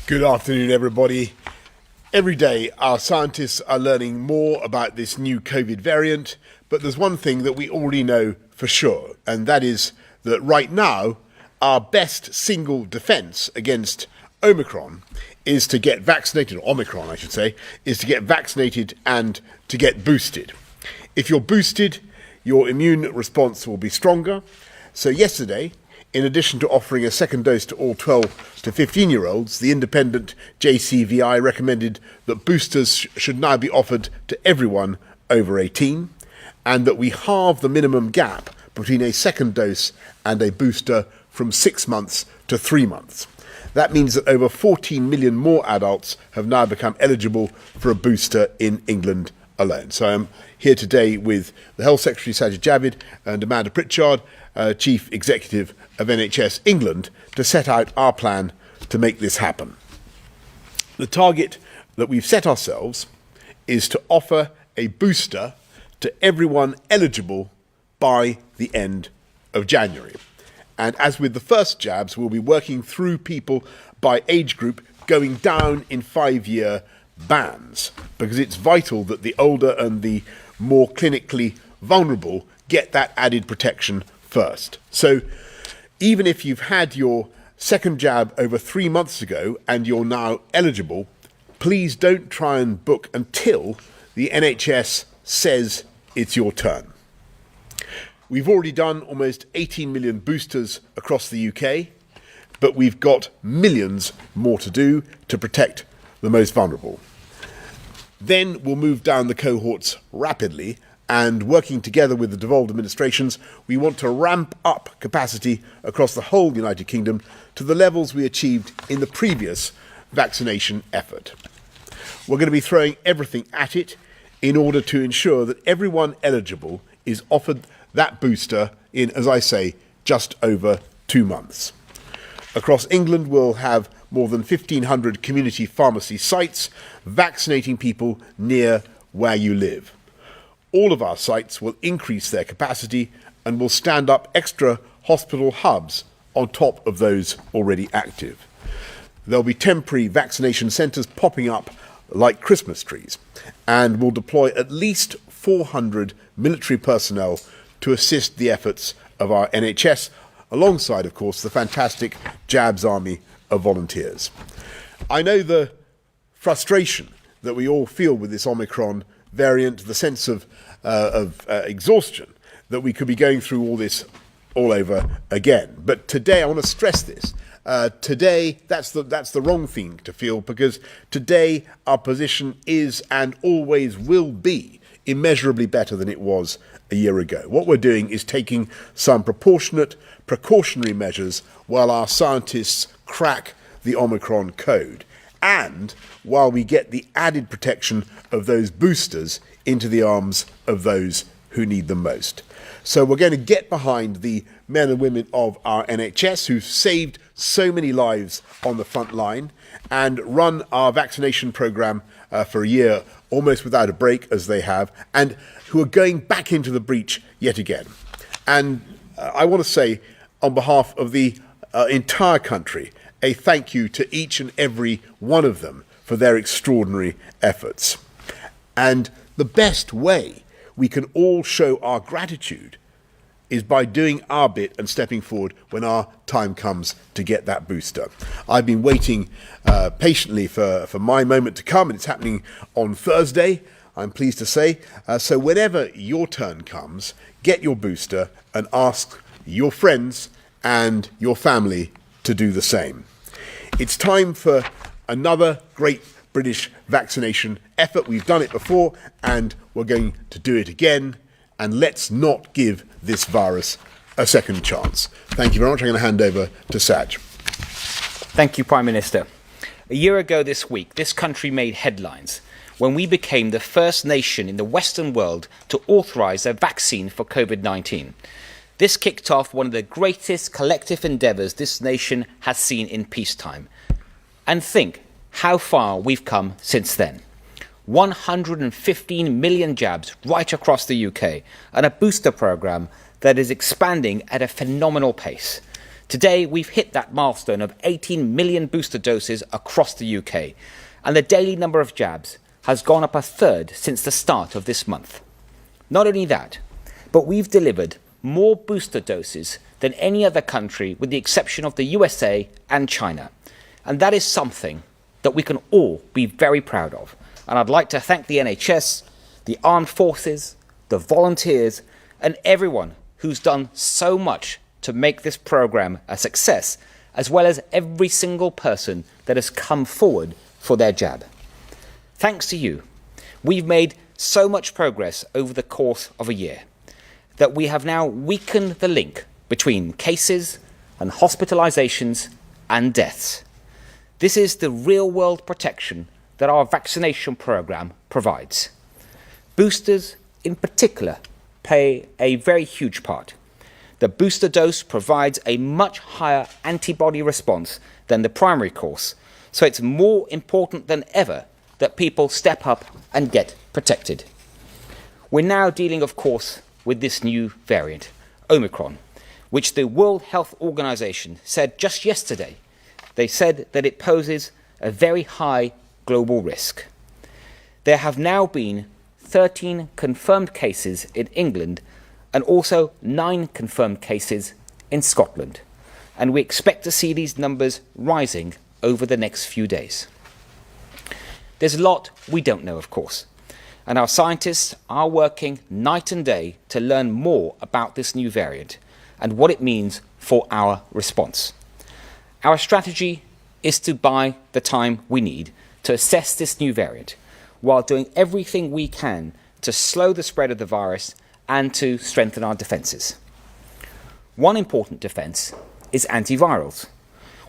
Good afternoon, everybody. Every day, our scientists are learning more about this new COVID variant, but there's one thing that we already know for sure, and that is that right now, our best single defense against Omicron is to get vaccinated, or Omicron, I should say, is to get vaccinated and to get boosted. If you're boosted, your immune response will be stronger. So yesterday, in addition to offering a second dose to all 12 to 15-year-olds, the independent JCVI recommended that boosters should now be offered to everyone over 18, and that we halve the minimum gap between a second dose and a booster from 6 months to 3 months. That means that over 14 million more adults have now become eligible for a booster in England alone. So I'm here today with the Health Secretary Sajid Javid and Amanda Pritchard, Chief Executive of NHS England, to set out our plan to make this happen. The target that we've set ourselves is to offer a booster to everyone eligible by the end of January. And as with the first jabs, we'll be working through people by age group, going down in 5-year bands, because it's vital that the older and the more clinically vulnerable get that added protection first. So even if you've had your second jab over 3 months ago and you're now eligible, please don't try and book until the NHS says it's your turn. We've already done almost 18 million boosters across the UK, but we've got millions more to do to protect the most vulnerable. Then we'll move down the cohorts rapidly, and working together with the devolved administrations, we want to ramp up capacity across the whole United Kingdom to the levels we achieved in the previous vaccination effort. We're going to be throwing everything at it in order to ensure that everyone eligible is offered that booster in, as I say, just over 2 months. Across England, we'll have more than 1,500 community pharmacy sites vaccinating people near where you live. All of our sites will increase their capacity and will stand up extra hospital hubs on top of those already active. There'll be temporary vaccination centres popping up like Christmas trees, and we'll deploy at least 400 military personnel to assist the efforts of our NHS, alongside, of course, the fantastic Jabs Army of volunteers. I know the frustration that we all feel with this Omicron variant, the sense of exhaustion that we could be going through all this all over again. But today, I want to stress this. Today, that's the wrong thing to feel, because today our position is and always will be immeasurably better than it was a year ago. What we're doing is taking some proportionate precautionary measures while our scientists crack the Omicron code, and while we get the added protection of those boosters into the arms of those who need them most. So we're going to get behind the men and women of our NHS who've saved so many lives on the front line and run our vaccination programme for a year almost without a break, as they have, and who are going back into the breach yet again. And I want to say, on behalf of the entire country, a thank you to each and every one of them for their extraordinary efforts. And the best way we can all show our gratitude is by doing our bit and stepping forward when our time comes to get that booster. I've been waiting patiently for my moment to come, and it's happening on Thursday, I'm pleased to say. So whenever your turn comes, get your booster and ask your friends and your family to do the same. It's time for another great British vaccination effort. We've done it before, and we're going to do it again. And let's not give this virus a second chance. Thank you very much. I'm going to hand over to Saj. Thank you, Prime Minister. A year ago this week, this country made headlines when we became the first nation in the Western world to authorise a vaccine for COVID-19. This kicked off one of the greatest collective endeavours this nation has seen in peacetime. And think how far we've come since then. 115 million jabs right across the UK, and a booster programme that is expanding at a phenomenal pace. Today, we've hit that milestone of 18 million booster doses across the UK, and the daily number of jabs has gone up a third since the start of this month. Not only that, but we've delivered more booster doses than any other country with the exception of the USA and China. And that is something that we can all be very proud of. And I'd like to thank the NHS, the armed forces, the volunteers, and everyone who's done so much to make this programme a success, as well as every single person that has come forward for their jab. Thanks to you, we've made so much progress over the course of a year that we have now weakened the link between cases and hospitalisations and deaths. This is the real-world protection that our vaccination programme provides. Boosters, in particular, play a very huge part. The booster dose provides a much higher antibody response than the primary course, so it's more important than ever that people step up and get protected. We're now dealing, of course, with this new variant, Omicron, which the World Health Organization said just yesterday. They said that it poses a very high global risk. There have now been 13 confirmed cases in England and also 9 confirmed cases in Scotland. And we expect to see these numbers rising over the next few days. There's a lot we don't know, of course, and our scientists are working night and day to learn more about this new variant and what it means for our response. Our strategy is to buy the time we need to assess this new variant, while doing everything we can to slow the spread of the virus and to strengthen our defences. One important defence is antivirals.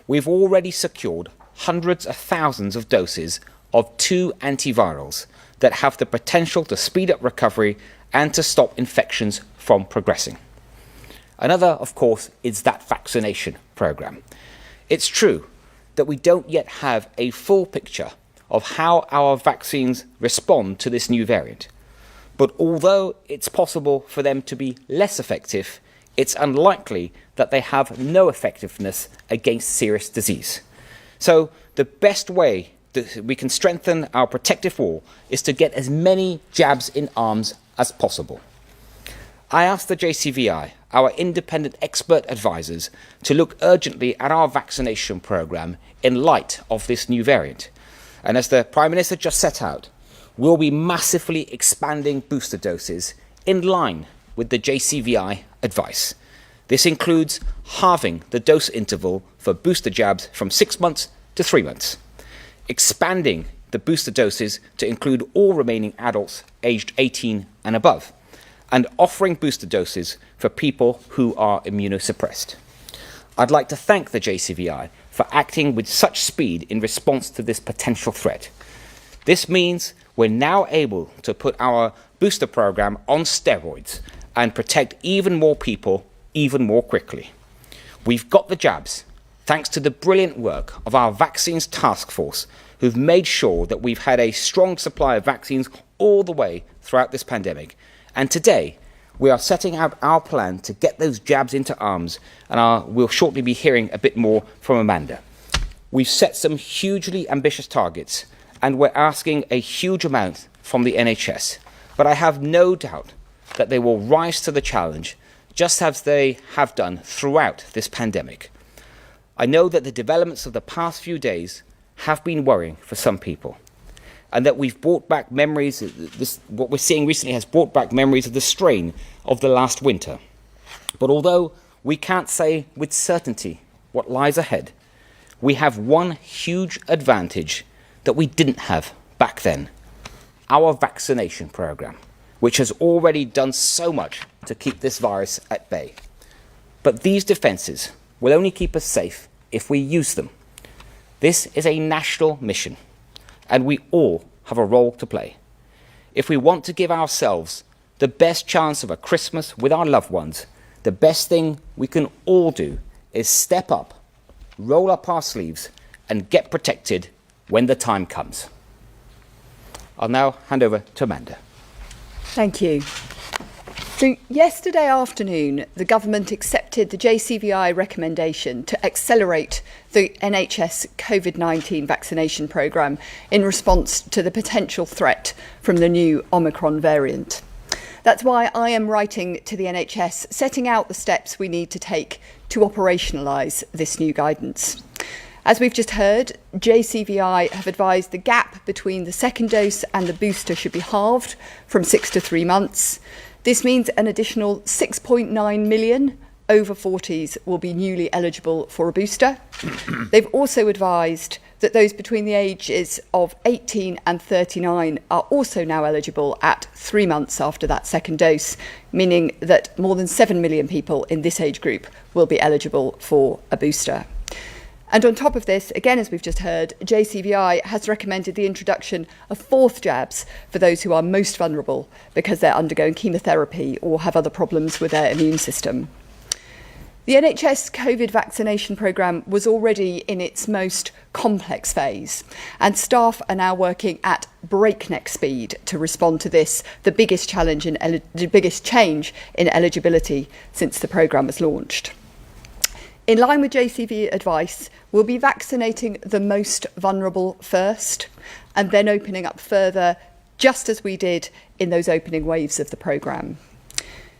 We've already secured hundreds of thousands of doses of 2 antivirals that have the potential to speed up recovery and to stop infections from progressing. Another, of course, is that vaccination programme. It's true that we don't yet have a full picture of how our vaccines respond to this new variant. But although it's possible for them to be less effective, it's unlikely that they have no effectiveness against serious disease. So the best way that we can strengthen our protective wall is to get as many jabs in arms as possible. I asked the JCVI, our independent expert advisors, to look urgently at our vaccination programme in light of this new variant. And as the Prime Minister just set out, we'll be massively expanding booster doses in line with the JCVI advice. This includes halving the dose interval for booster jabs from 6 months to 3 months, expanding the booster doses to include all remaining adults aged 18 and above, and offering booster doses for people who are immunosuppressed. I'd like to thank the JCVI for acting with such speed in response to this potential threat. This means we're now able to put our booster programme on steroids and protect even more people even more quickly. We've got the jabs, thanks to the brilliant work of our vaccines task force, who've made sure that we've had a strong supply of vaccines all the way throughout this pandemic. And today, we are setting out our plan to get those jabs into arms, and we'll shortly be hearing a bit more from Amanda. We've set some hugely ambitious targets, and we're asking a huge amount from the NHS. But I have no doubt that they will rise to the challenge, just as they have done throughout this pandemic. I know that the developments of the past few days have been worrying for some people, and that we've brought back memories. What we're seeing recently has brought back memories of the strain of the last winter. But although we can't say with certainty what lies ahead, we have one huge advantage that we didn't have back then: our vaccination programme, which has already done so much to keep this virus at bay. But these defences will only keep us safe if we use them. This is a national mission, and we all have a role to play. If we want to give ourselves the best chance of a Christmas with our loved ones, the best thing we can all do is step up, roll up our sleeves, and get protected when the time comes. I'll now hand over to Amanda. Thank you. So yesterday afternoon, the government accepted the JCVI recommendation to accelerate the NHS COVID-19 vaccination programme in response to the potential threat from the new Omicron variant. That's why I am writing to the NHS, setting out the steps we need to take to operationalise this new guidance. As we've just heard, JCVI have advised the gap between the second dose and the booster should be halved from 6 to 3 months. This means an additional 6.9 million over 40s will be newly eligible for a booster. They've also advised that those between the ages of 18 and 39 are also now eligible at 3 months after that second dose, meaning that more than 7 million people in this age group will be eligible for a booster. And on top of this, again, as we've just heard, JCVI has recommended the introduction of fourth jabs for those who are most vulnerable because they're undergoing chemotherapy or have other problems with their immune system. The NHS COVID vaccination programme was already in its most complex phase, and staff are now working at breakneck speed to respond to this, the biggest change in eligibility since the programme was launched. In line with JCV advice, we'll be vaccinating the most vulnerable first and then opening up further, just as we did in those opening waves of the programme.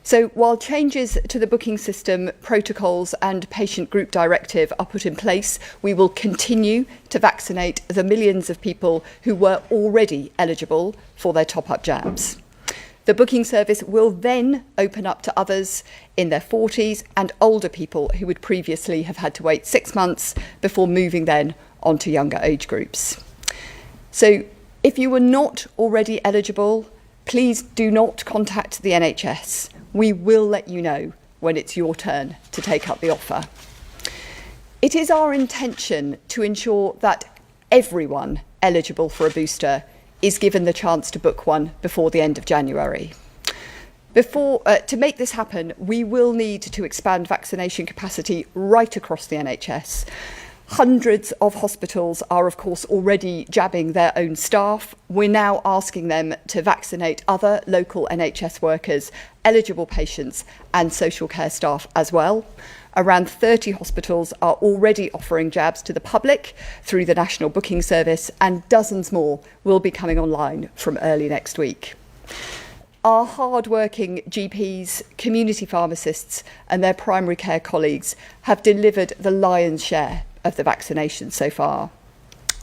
So while changes to the booking system, protocols and patient group directive are put in place, we will continue to vaccinate the millions of people who were already eligible for their top-up jabs. The booking service will then open up to others in their 40s and older people who would previously have had to wait 6 months before moving then on to younger age groups. So if you were not already eligible, please do not contact the NHS. We will let you know when it's your turn to take up the offer. It is our intention to ensure that everyone eligible for a booster is given the chance to book one before the end of January. To make this happen, we will need to expand vaccination capacity right across the NHS. Hundreds of hospitals are, of course, already jabbing their own staff. We're now asking them to vaccinate other local NHS workers, eligible patients and social care staff as well. Around 30 hospitals are already offering jabs to the public through the National Booking Service, and dozens more will be coming online from early next week. Our hard-working GPs, community pharmacists and their primary care colleagues have delivered the lion's share of the vaccination so far.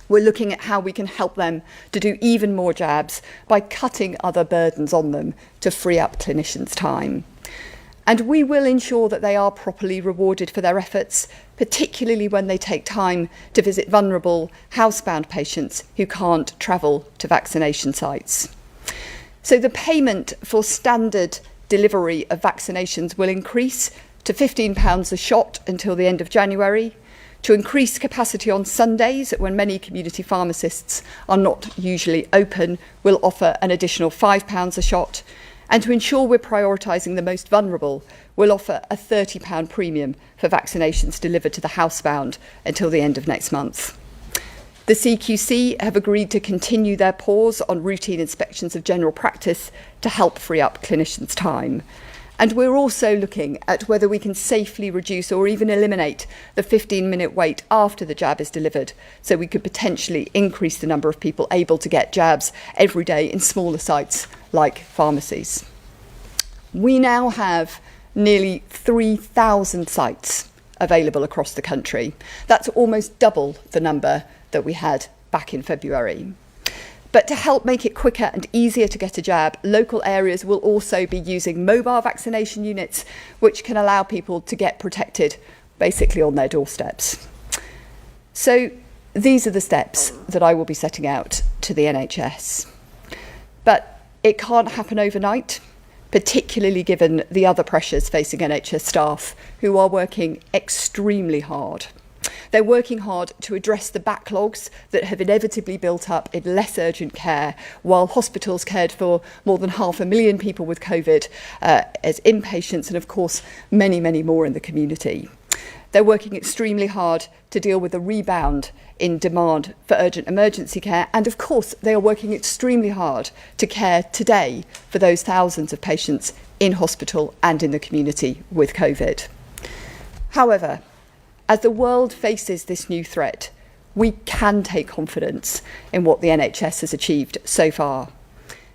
We're looking at how we can help them to do even more jabs by cutting other burdens on them to free up clinicians' time. And we will ensure that they are properly rewarded for their efforts, particularly when they take time to visit vulnerable, housebound patients who can't travel to vaccination sites. So the payment for standard delivery of vaccinations will increase to £15 a shot until the end of January. To increase capacity on Sundays, when many community pharmacists are not usually open, we'll offer an additional £5 a shot. And to ensure we're prioritising the most vulnerable, we'll offer a £30 premium for vaccinations delivered to the housebound until the end of next month. The CQC have agreed to continue their pause on routine inspections of general practice to help free up clinicians' time. And we're also looking at whether we can safely reduce or even eliminate the 15-minute wait after the jab is delivered, so we could potentially increase the number of people able to get jabs every day in smaller sites like pharmacies. We now have nearly 3,000 sites available across the country. That's almost double the number that we had back in February. But to help make it quicker and easier to get a jab, local areas will also be using mobile vaccination units, which can allow people to get protected basically on their doorsteps. So these are the steps that I will be setting out to the NHS. But it can't happen overnight, particularly given the other pressures facing NHS staff who are working extremely hard. They're working hard to address the backlogs that have inevitably built up in less urgent care, while hospitals cared for more than 500,000 people with COVID as inpatients, and of course many, many more in the community. They're working extremely hard to deal with the rebound in demand for urgent emergency care, and of course they are working extremely hard to care today for those thousands of patients in hospital and in the community with COVID. However, as the world faces this new threat, we can take confidence in what the NHS has achieved so far.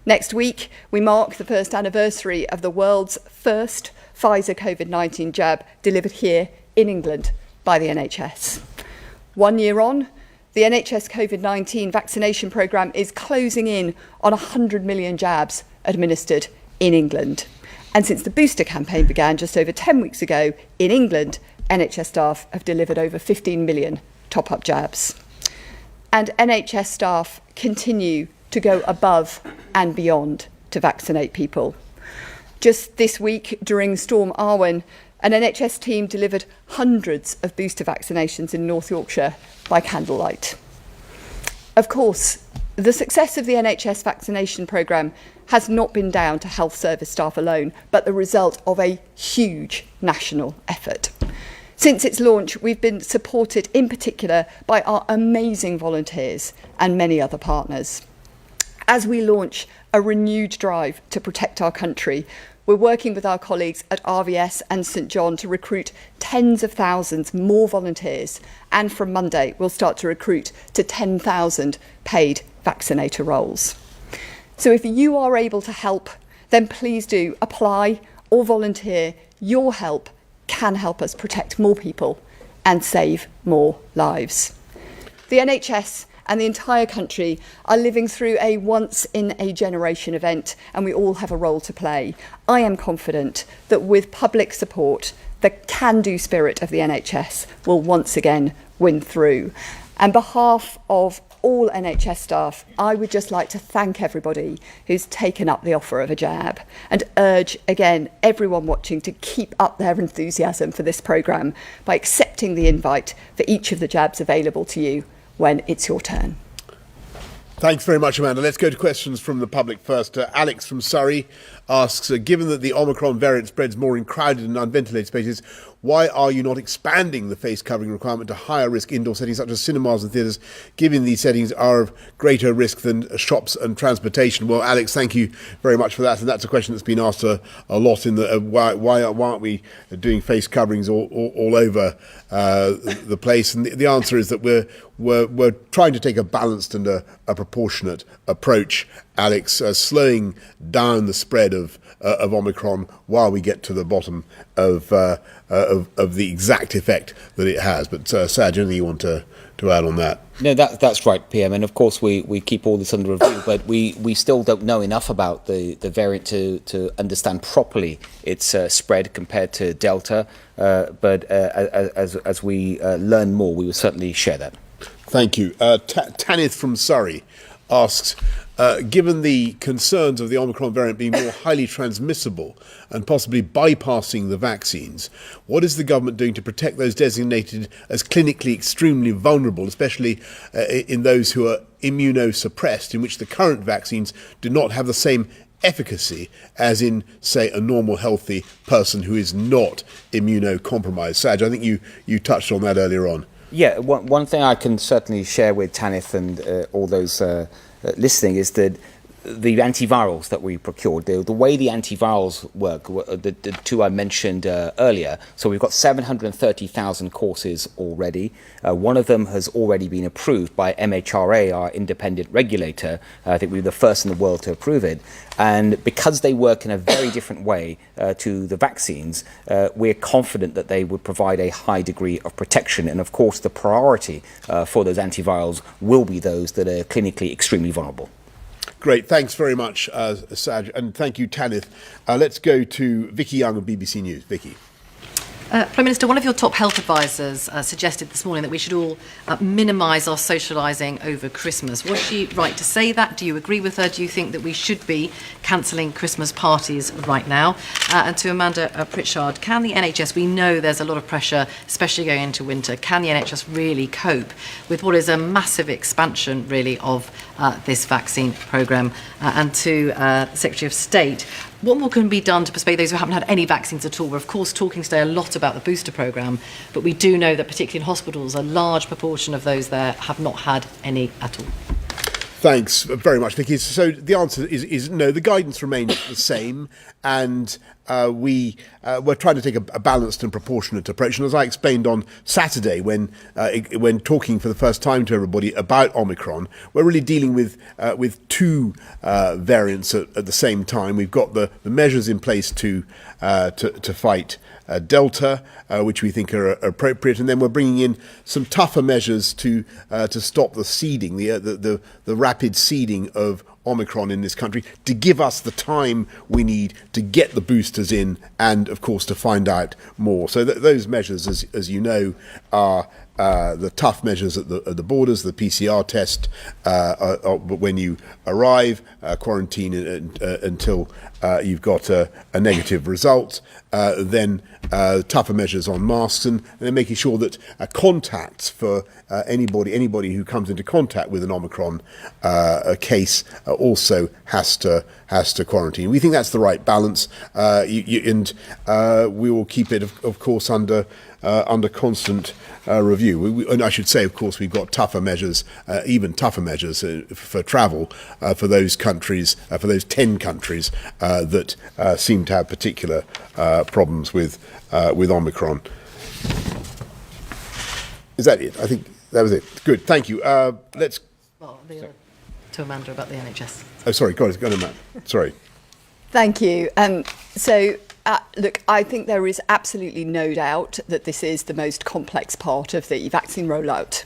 Next week, we mark the first anniversary of the world's first Pfizer COVID-19 jab delivered here in England by the NHS. 1 year on, the NHS COVID-19 vaccination programme is closing in on 100 million jabs administered in England. And since the booster campaign began just over 10 weeks ago in England, NHS staff have delivered over 15 million top-up jabs. And NHS staff continue to go above and beyond to vaccinate people. Just this week, during Storm Arwen, an NHS team delivered hundreds of booster vaccinations in North Yorkshire by candlelight. Of course, the success of the NHS vaccination programme has not been down to health service staff alone, but the result of a huge national effort. Since its launch, we've been supported in particular by our amazing volunteers and many other partners. As we launch a renewed drive to protect our country, we're working with our colleagues at RVS and St John to recruit tens of thousands more volunteers, and from Monday we'll start to recruit to 10,000 paid vaccinator roles. So if you are able to help, then please do apply or volunteer. Your help can help us protect more people and save more lives. The NHS and the entire country are living through a once-in-a-generation event, and we all have a role to play. I am confident that with public support, the can-do spirit of the NHS will once again win through. On behalf of all NHS staff, I would just like to thank everybody who's taken up the offer of a jab and urge again everyone watching to keep up their enthusiasm for this programme by accepting the invite for each of the jabs available to you when it's your turn. Thanks very much, Amanda. Let's go to questions from the public first. Alex from Surrey asks, given that the Omicron variant spreads more in crowded and unventilated spaces, why are you not expanding the face covering requirement to higher risk indoor settings such as cinemas and theatres, given these settings are of greater risk than shops and transportation? Well, Alex, thank you very much for that. And that's a question that's been asked a lot in the why aren't we doing face coverings all over the place? And the answer is that we're trying to take a balanced and a proportionate approach, Alex, slowing down the spread of Omicron while we get to the bottom of the exact effect that it has. But Saj, anything you want to add on that? No, that's right, PM. And of course, we keep all this under review, but we still don't know enough about the variant to understand properly its spread compared to Delta. But as we learn more, we will certainly share that. Thank you. Tanith from Surrey asks, given the concerns of the Omicron variant being more highly transmissible and possibly bypassing the vaccines, what is the government doing to protect those designated as clinically extremely vulnerable, especially in those who are immunosuppressed, in which the current vaccines do not have the same efficacy as in, say, a normal healthy person who is not immunocompromised? Saj, I think you touched on that earlier on. Yeah, one thing I can certainly share with Tanith and all those listening is that the antivirals that we procured, the way the antivirals work, the two I mentioned earlier, so we've got 730,000 courses already. One of them has already been approved by MHRA, our independent regulator. I think we were the first in the world to approve it. And because they work in a very different way to the vaccines, we're confident that they would provide a high degree of protection. And of course, the priority for those antivirals will be those that are clinically extremely vulnerable. Great, thanks very much, Saj, and thank you, Tanith. Let's go to Vicky Young of BBC News. Vicky. Prime Minister, one of your top health advisors suggested this morning that we should all minimise our socialising over Christmas. Was she right to say that? Do you agree with her? Do you think that we should be cancelling Christmas parties right now? And to Amanda Pritchard, can the NHS, we know there's a lot of pressure, especially going into winter, can the NHS really cope with what is a massive expansion, really, of this vaccine programme? And to the Secretary of State, what more can be done to persuade those who haven't had any vaccines at all? We're, of course, talking today a lot about the booster programme, but we do know that, particularly in hospitals, a large proportion of those there have not had any at all. Thanks very much, Vicky. So the answer is no. The guidance remains the same, and we're trying to take a balanced and proportionate approach. And as I explained on Saturday, when talking for the first time to everybody about Omicron, we're really dealing with two variants at the same time. We've got the measures in place to fight Delta, which we think are appropriate, and then we're bringing in some tougher measures to stop the seeding, the rapid seeding of Omicron in this country, to give us the time we need to get the boosters in and, of course, to find out more. So those measures, as you know, are the tough measures at the borders, the PCR test when you arrive, quarantine until you've got a negative result, then tougher measures on masks, and then making sure that contacts for anybody who comes into contact with an Omicron case also has to quarantine. We think that's the right balance, and we will keep it, of course, under constant review. And I should say, of course, we've got tougher measures, even tougher measures for travel for those countries, for those 10 countries that seem to have particular problems with Omicron. Is that it? I think that was it. Good, thank you. Let's. Well, to Amanda about the NHS. Oh, sorry, go on, Matt. Sorry. Thank you. Look, I think there is absolutely no doubt that this is the most complex part of the vaccine rollout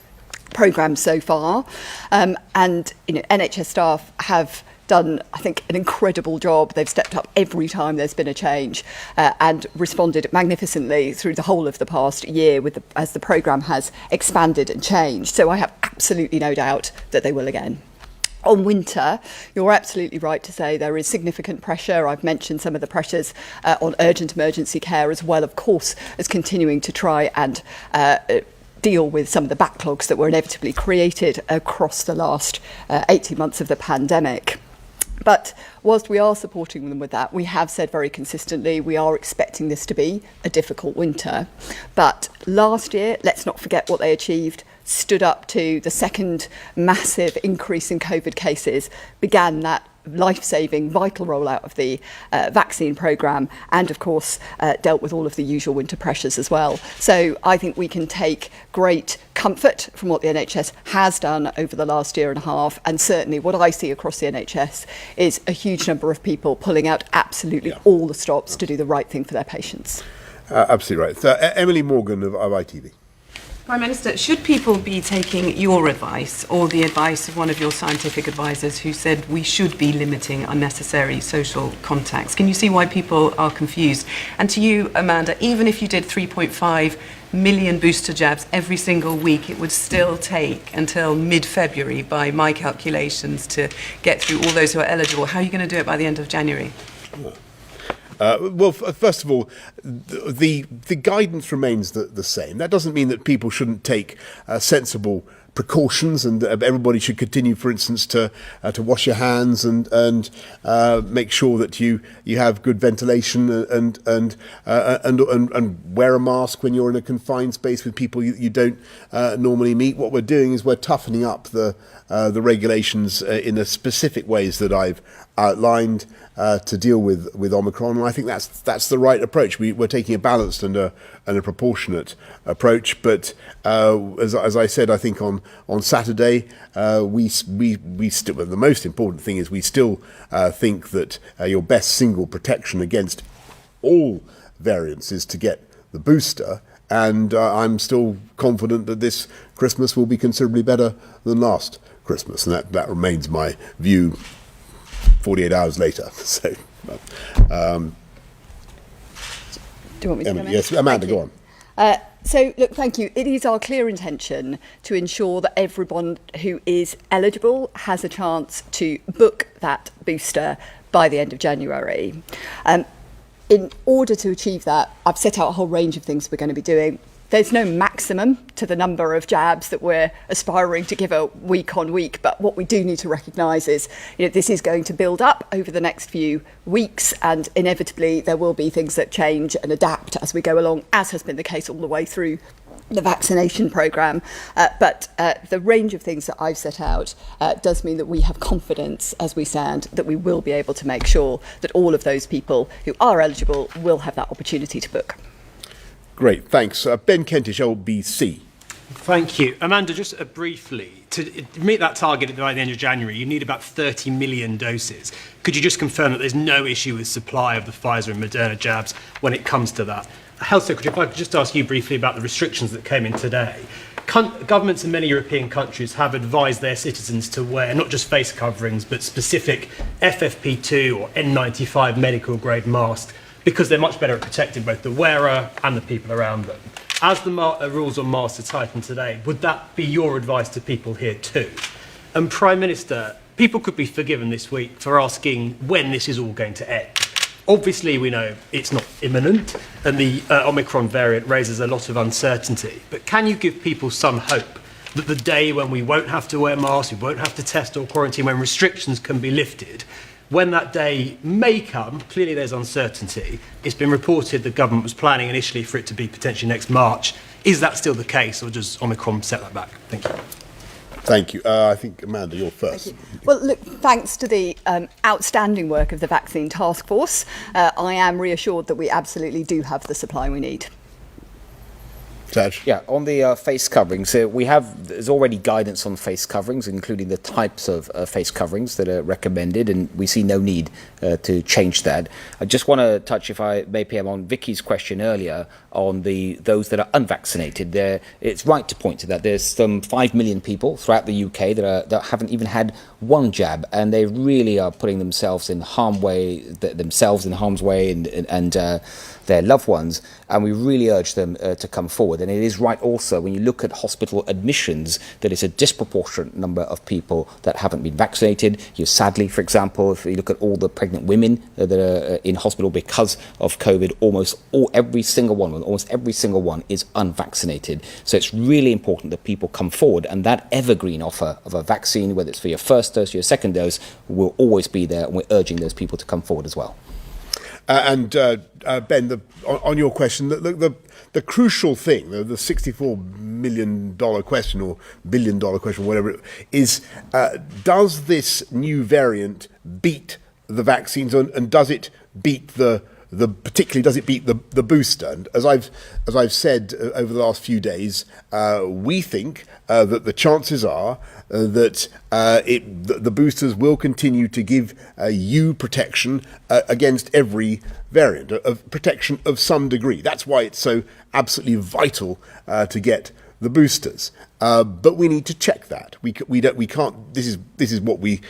programme so far. And NHS staff have done, I think, an incredible job. They've stepped up every time there's been a change and responded magnificently through the whole of the past year as the programme has expanded and changed. So I have absolutely no doubt that they will again. On winter, you're absolutely right to say there is significant pressure. I've mentioned some of the pressures on urgent emergency care, as well, of course, as continuing to try and deal with some of the backlogs that were inevitably created across the last 18 months of the pandemic. But whilst we are supporting them with that, we have said very consistently we are expecting this to be a difficult winter. But last year, let's not forget what they achieved, stood up to the second massive increase in COVID cases, began that life-saving, vital rollout of the vaccine programme, and of course dealt with all of the usual winter pressures as well. So I think we can take great comfort from what the NHS has done over the last year and a half, and certainly what I see across the NHS is a huge number of people pulling out absolutely all the stops to do the right thing for their patients. Absolutely right. So, Emily Morgan of ITV. Prime Minister, should people be taking your advice or the advice of one of your scientific advisors who said we should be limiting unnecessary social contacts? Can you see why people are confused? And to you, Amanda, even if you did 3.5 million booster jabs every single week, it would still take until mid-February, by my calculations, to get through all those who are eligible. How are you going to do it by the end of January? Well, first of all, the guidance remains the same. That doesn't mean that people shouldn't take sensible precautions, and everybody should continue, for instance, to wash your hands and make sure that you have good ventilation and wear a mask when you're in a confined space with people you don't normally meet. What we're doing is we're toughening up the regulations in the specific ways that I've outlined to deal with Omicron, and I think that's the right approach. We're taking a balanced and a proportionate approach. But as I said, I think on Saturday, we still, the most important thing is we still think that your best single protection against all variants is to get the booster. And I'm still confident that this Christmas will be considerably better than last Christmas, and that remains my view 48 hours later. So, do you want me to come in? Yes, Amanda, go on. So, look, thank you. It is our clear intention to ensure that everyone who is eligible has a chance to book that booster by the end of January. In order to achieve that, I've set out a whole range of things we're going to be doing. There's no maximum to the number of jabs that we're aspiring to give a week on week, but what we do need to recognise is, this is going to build up over the next few weeks, and inevitably there will be things that change and adapt as we go along, as has been the case all the way through the vaccination programme, but the range of things that I've set out does mean that we have confidence as we stand that we will be able to make sure that all of those people who are eligible will have that opportunity to book. Great, thanks. Ben Kentish, LBC. Thank you. Amanda, just briefly, to meet that target by the end of January, you need about 30 million doses. Could you just confirm that there's no issue with supply of the Pfizer and Moderna jabs when it comes to that? Health Secretary, if I could just ask you briefly about the restrictions that came in today. Governments in many European countries have advised their citizens to wear not just face coverings, but specific FFP2 or N95 medical grade masks because they're much better at protecting both the wearer and the people around them. As the rules on masks are tightened today, would that be your advice to people here too? And Prime Minister, people could be forgiven this week for asking when this is all going to end. Obviously, we know it's not imminent, and the Omicron variant raises a lot of uncertainty. But can you give people some hope that the day when we won't have to wear masks, we won't have to test or quarantine, when restrictions can be lifted, when that day may come, clearly there's uncertainty. It's been reported the government was planning initially for it to be potentially next March. Is that still the case, or does Omicron set that back? Thank you. Thank you. I think, Amanda, you're first. Thank you. Well, look, thanks to the outstanding work of the Vaccine Task Force, I am reassured that we absolutely do have the supply we need. Taj? Yeah, on the face coverings, there's already guidance on face coverings, including the types of face coverings that are recommended, and we see no need to change that. I just want to touch, if I may, PM, on Vicky's question earlier on those that are unvaccinated. It's right to point to that. There's some 5 million people throughout the UK that haven't even had one jab, and they really are putting themselves in harm's way, and their loved ones, and we really urge them to come forward. And it is right also, when you look at hospital admissions, that it's a disproportionate number of people that haven't been vaccinated. Sadly, for example, if you look at all the pregnant women that are in hospital because of COVID, almost every single one is unvaccinated. So it's really important that people come forward, and that evergreen offer of a vaccine, whether it's for your first dose or your second dose, will always be there, and we're urging those people to come forward as well. And Ben, on your question, the crucial thing, the $64 million question or $1 billion question, whatever it is, does this new variant beat the vaccines, and does it beat particularly does it beat the booster? And as I've said over the last few days, we think that the chances are that the boosters will continue to give you protection against every variant, of protection of some degree. That's why it's so absolutely vital to get the boosters. But we need to check that. We can't. This is what we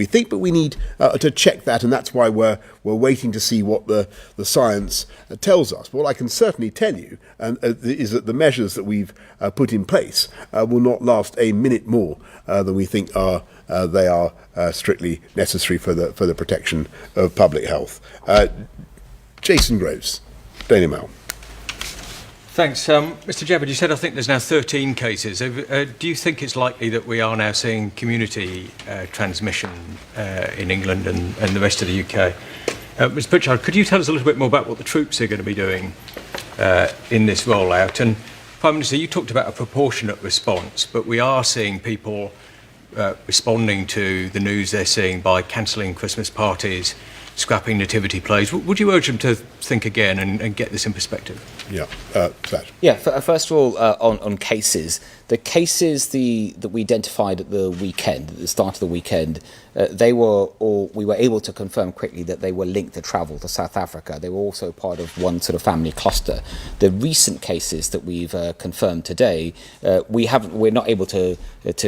think, but we need to check that, and that's why we're waiting to see what the science tells us. But what I can certainly tell you is that the measures that we've put in place will not last a minute more than we think they are strictly necessary for the protection of public health. Jason Groves, Daily Mail. Thanks. Mr. Jebard, you said I think there's now 13 cases. Do you think it's likely that we are now seeing community transmission in England and the rest of the UK? Mr. Pritchard, could you tell us a little bit more about what the troops are going to be doing in this rollout? And Prime Minister, you talked about a proportionate response, but we are seeing people responding to the news they're seeing by cancelling Christmas parties, scrapping nativity plays. Would you urge them to think again and get this in perspective? Yeah, Yeah. First of all, on cases, the cases that we identified at the weekend, at the start of the weekend, we were able to confirm quickly that they were linked to travel to South Africa. They were also part of one sort of family cluster. The recent cases that we've confirmed today, we're not able to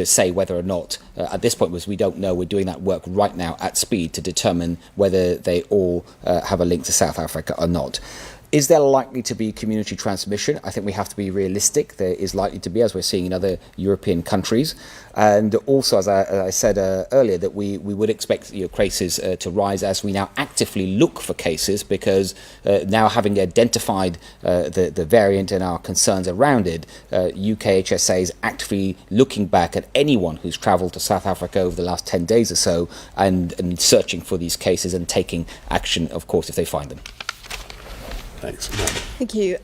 say whether or not at this point, because we don't know. We're doing that work right now at speed to determine whether they all have a link to South Africa or not. Is there likely to be community transmission? I think we have to be realistic. There is likely to be, as we're seeing in other European countries. And also, as I said earlier, that we would expect cases to rise as we now actively look for cases, because now having identified the variant and our concerns around it, UK HSA is actively looking back at anyone who's travelled to South Africa over the last 10 days or so and searching for these cases and taking action, of course, if they find them. Thanks. Thank you.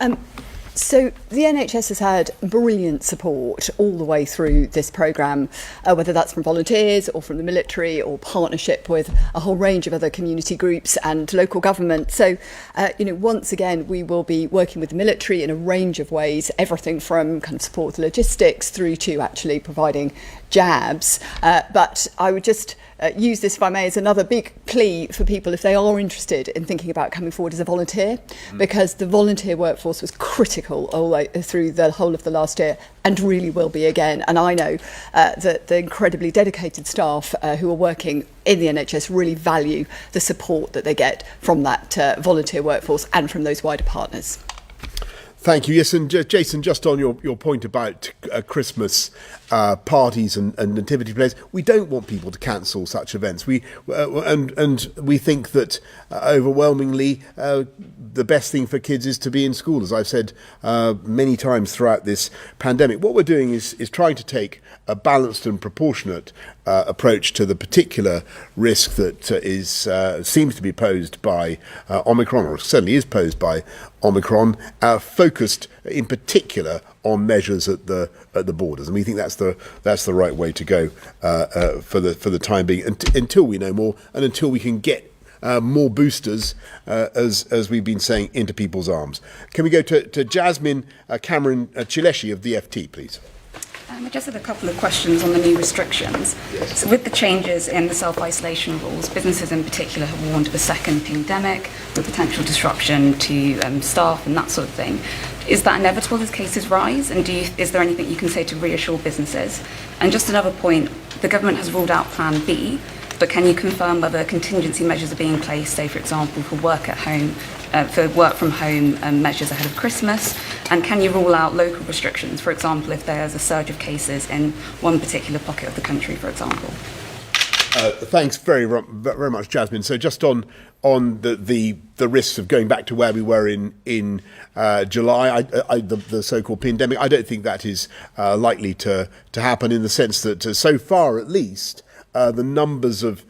So the NHS has had brilliant support all the way through this programme, whether that's from volunteers or from the military or partnership with a whole range of other community groups and local government. So, once again, we will be working with the military in a range of ways, everything from kind of support with logistics through to actually providing jabs. But I would just use this, if I may, as another big plea for people if they are interested in thinking about coming forward as a volunteer, because the volunteer workforce was critical all the way through the whole of the last year and really will be again. And I know that the incredibly dedicated staff who are working in the NHS really value the support that they get from that volunteer workforce and from those wider partners. Thank you. Yes, and Jason, just on your point about Christmas parties and nativity plays, we don't want people to cancel such events. We think that overwhelmingly the best thing for kids is to be in school, as I've said many times throughout this pandemic. What we're doing is trying to take a balanced and proportionate approach to the particular risk that seems to be posed by Omicron, or certainly is posed by Omicron, focused in particular on measures at the borders, and we think that's the right way to go for the time being, until we know more and until we can get more boosters, as we've been saying, into people's arms. Can we go to Jasmine Cameron Chileshi of the FT, please? I just had a couple of questions on the new restrictions. Yes. So with the changes in the self-isolation rules, businesses in particular have warned of a second pandemic with potential disruption to staff and that sort of thing. Is that inevitable as cases rise? And is there anything you can say to reassure businesses? And just another point, the government has ruled out Plan B, but can you confirm whether contingency measures are being placed, say for example, for work at home, for work from home measures ahead of Christmas? And can you rule out local restrictions, for example, if there's a surge of cases in one particular pocket of the country, for example? Thanks very much, Jasmine. So just on the risks of going back to where we were in July, the so-called pandemic, I don't think that is likely to happen, in the sense that so far at least the numbers of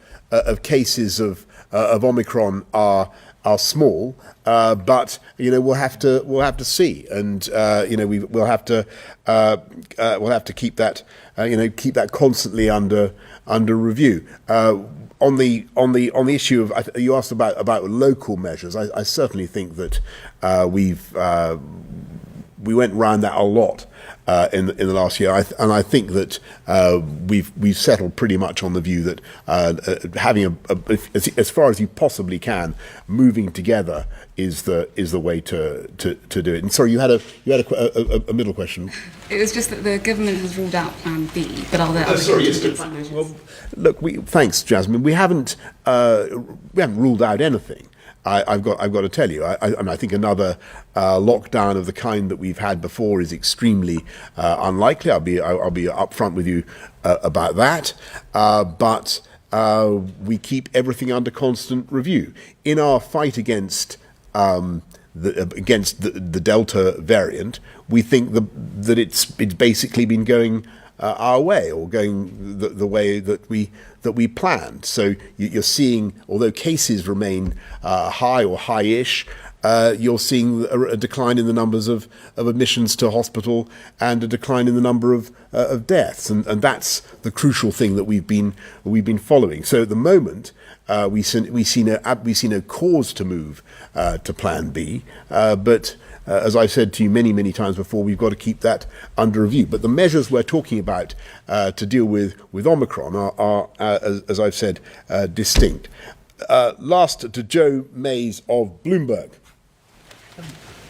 cases of Omicron are small, but we'll have to see, and we'll have to keep that constantly under review. On the issue of, you asked about local measures. I certainly think that we went round that a lot in the last year, and I think that we've settled pretty much on the view that having as far as you possibly can, moving together is the way to do it. And sorry, you had a middle question. It was just that the government has ruled out Plan B, but are there other contingency measures? Well, look, thanks, Jasmine. We haven't ruled out anything. I've got to tell you, I think another lockdown of the kind that we've had before is extremely unlikely. I'll be upfront with you about that. But we keep everything under constant review in our fight against the Delta variant. We think that it's basically been going our way, or going the way that we planned. So you're seeing, although cases remain high or high-ish, you're seeing a decline in the numbers of admissions to hospital and a decline in the number of deaths, and that's the crucial thing that we've been following. So at the moment, we see no cause to move to Plan B, but as I've said to you many times before, we've got to keep that under review. But the measures we're talking about to deal with Omicron are as I've said, distinct. Last to Joe Mays of Bloomberg.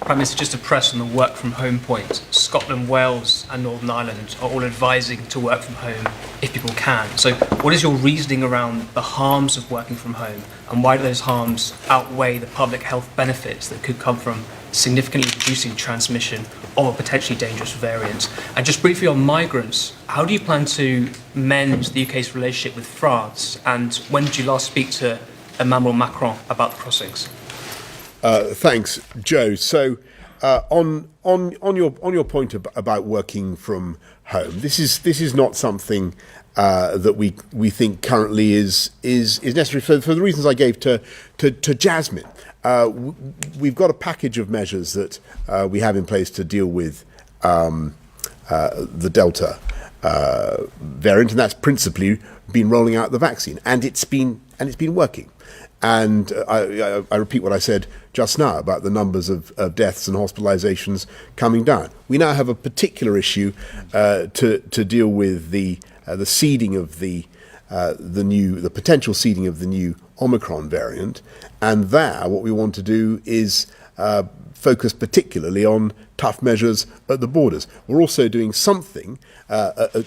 Prime Minister, just to press on the work from home point, Scotland, Wales and Northern Ireland are all advising to work from home if people can. So what is your reasoning around the harms of working from home, and why do those harms outweigh the public health benefits that could come from significantly reducing transmission of a potentially dangerous variant? And just briefly on migrants, how do you plan to mend the UK's relationship with France, and when did you last speak to Emmanuel Macron about the crossings? Thanks, Joe. So On your point about working from home, this is not something that we think currently is necessary for the reasons I gave to Jasmine. We've got a package of measures that we have in place to deal with the Delta variant, and that's principally been rolling out the vaccine, and it's been working. And I repeat what I said just now about the numbers of deaths and hospitalizations coming down. We now have a particular issue to deal with the seeding of the potential seeding of the new Omicron variant, and there what we want to do is focus particularly on tough measures at the borders. We're also doing something to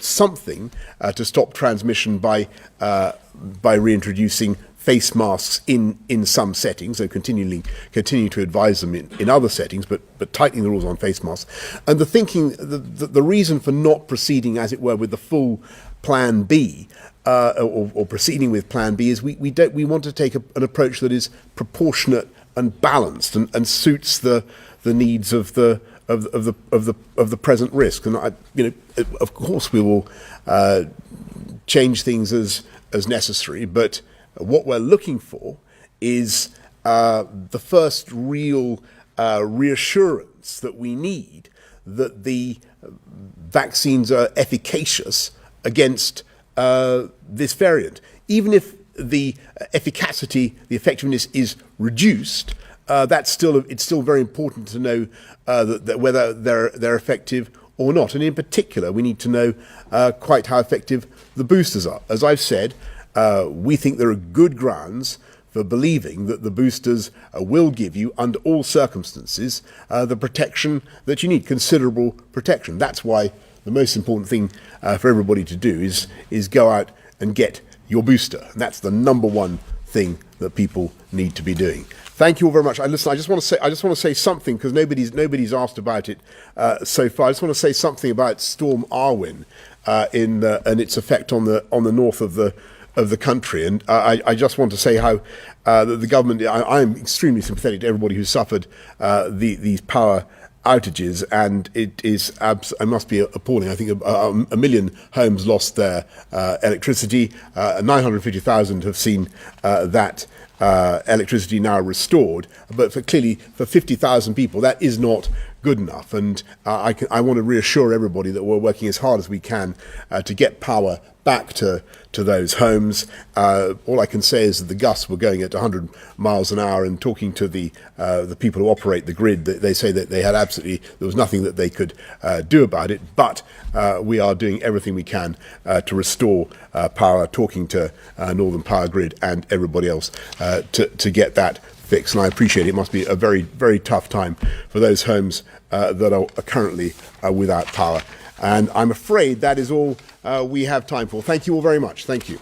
stop transmission by reintroducing face masks in some settings, so continuing to advise them in other settings, but tightening the rules on face masks. And the reason for not proceeding, as it were, with the full Plan B, or proceeding with Plan B, is we want to take an approach that is proportionate and balanced and suits the needs of the present risk. And of course we will change things as necessary, but what we're looking for is the first real reassurance that we need that the vaccines are efficacious against this variant. Even if the efficacy, the effectiveness is reduced, it's still very important to know that whether they're effective or not. And in particular, we need to know quite how effective the boosters are. As I've said, we think there are good grounds for believing that the boosters will give you, under all circumstances, the protection that you need, considerable protection. That's why the most important thing for everybody to do is go out and get your booster. And that's the number one thing that people need to be doing. Thank you all very much. I just want to say something, because nobody's asked about it so far. I just want to say something about Storm Arwen and its effect on the north of the country. And I just want to say how the government. I'm extremely sympathetic to everybody who suffered these power outages, and it must be appalling. I think a million homes lost their electricity. 950,000 have seen that electricity now restored, but clearly for 50,000 people that is not good enough. And I want to reassure everybody that we're working as hard as we can to get power back to those homes. All I can say is that the gusts were going at 100 miles an hour, and talking to the people who operate the grid, they say that there was nothing that they could do about it, but we are doing everything we can to restore power, talking to Northern Power Grid and everybody else to get that fixed. And I appreciate it must be a very, very tough time for those homes that are currently without power. And I'm afraid that is all we have time for. Thank you all very much. Thank you.